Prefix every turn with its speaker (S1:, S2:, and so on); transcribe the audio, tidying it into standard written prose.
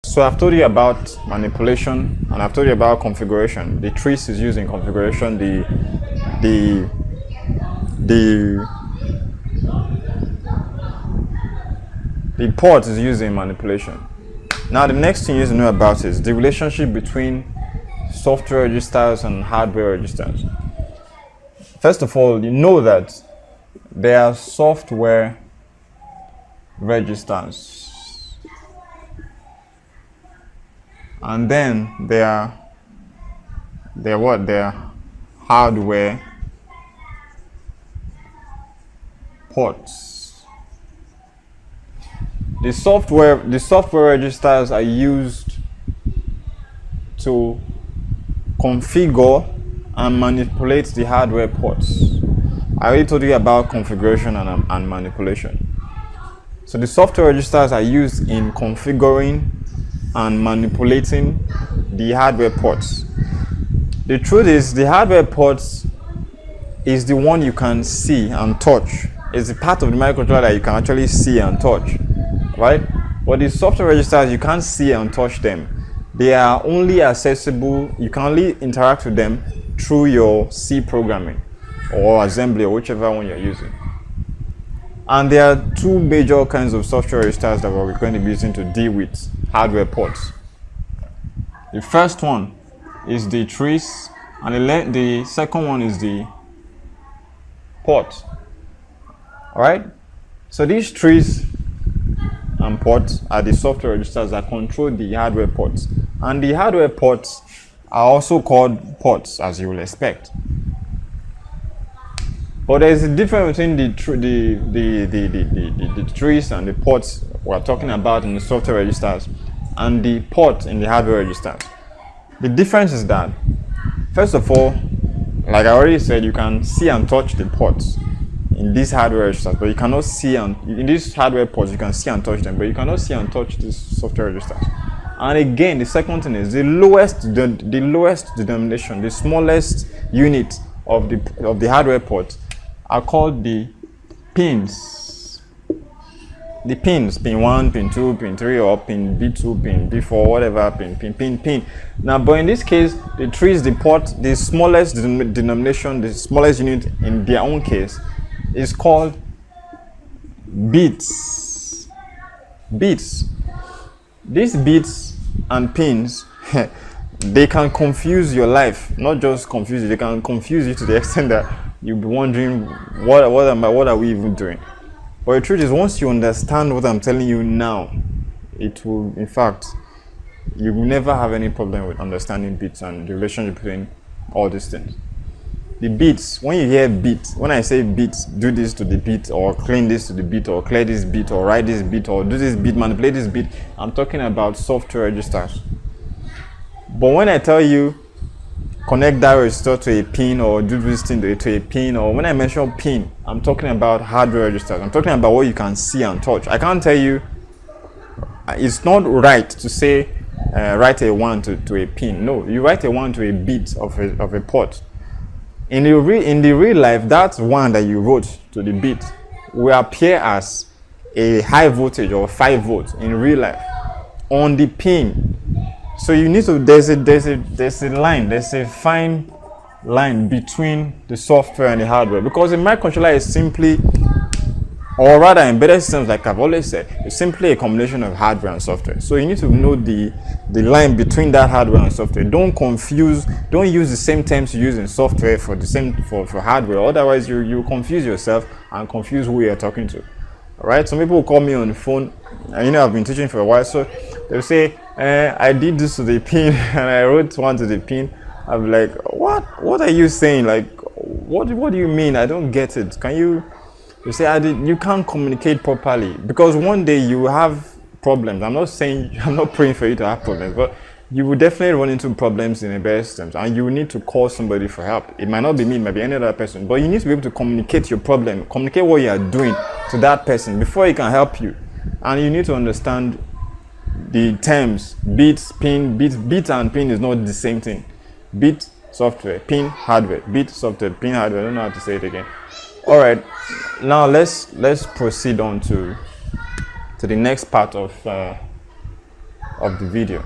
S1: So I've told you about manipulation and I've told you about configuration. The trees is used in configuration. The port is used in manipulation. Now the next thing you need to know about is the relationship between software registers and hardware registers. First of all, you know that there are software registers. And then there are hardware ports. The software registers are used to configure and manipulate the hardware ports. I already told you about configuration and manipulation. So the software registers are used in configuring and manipulating the hardware ports. The truth is, the hardware ports is the one you can see and touch. It's a part of the microcontroller that you can actually see and touch, right? But the software registers, you can't see and touch them. They are only accessible, you can only interact with them through your C programming or assembly or whichever one you're using. And there are two major kinds of software registers that we're going to be using to deal with hardware ports. The first one is the trace, and the second one is the port. Alright? So these trace and ports are the software registers that control the hardware ports. And the hardware ports are also called ports, as you will expect. But there is a difference between the trees and the ports we're talking about in the software registers and the port in the hardware registers. The difference is that, first of all, like I already said, you can see and touch the ports in these hardware registers, but you cannot see in these hardware ports you can see and touch them, but you cannot see and touch these software registers. And again, the second thing is the lowest denomination, the smallest unit of the hardware port are called the pins. The pins, pin 1, pin 2, pin 3, or pin B2, pin B4, whatever, pin. Now, but in this case, the tree is the port, the smallest denomination, the smallest unit in their own case is called bits. Bits. These bits and pins, they can confuse your life. Not just confuse you, they can confuse you to the extent that you'll be wondering, what are we even doing? But the truth is, once you understand what I'm telling you now, it will, in fact, you will never have any problem with understanding bits and the relationship between all these things. The bits, when you hear bit, when I say bits, do this to the bit, or clean this to the bit, or clear this bit, or write this bit, or do this bit, manipulate this bit, I'm talking about software registers. But when I tell you connect that register to a pin or do this thing to a pin, or when I mention pin, I'm talking about hardware registers. I'm talking about what you can see and touch. I can't tell you, it's not right to say write a 1 to a pin. No, you write a 1 to a bit of a port. In the real life, that 1 that you wrote to the bit will appear as a high voltage or 5 volts in real life on the pin. So you need to, there's a line, there's a fine line between the software and the hardware, because a microcontroller is simply, or rather embedded systems, like I've always said, it's simply a combination of hardware and software. So you need to know the line between that hardware and software. Don't use the same terms you use in software for hardware, otherwise you confuse yourself and confuse who you're talking to. Alright, some people will call me on the phone, and I've been teaching for a while, so they'll say, I did this to the pin and I wrote 1 to the pin. I'm like, what are you saying? Like, what do you mean? I don't get it. You say, you can't communicate properly, because one day you will have problems. I'm not praying for you to have problems, but you will definitely run into problems in embedded systems, and you will need to call somebody for help. It might not be me, it might be any other person, but you need to be able to communicate your problem, communicate what you are doing to that person before he can help you. And you need to understand the terms bits, pin, bit and pin is not the same thing. Bit, software, pin, hardware. Bit, software, pin, hardware. I don't know how to say it again. All right, now let's proceed on to the next part of of the video.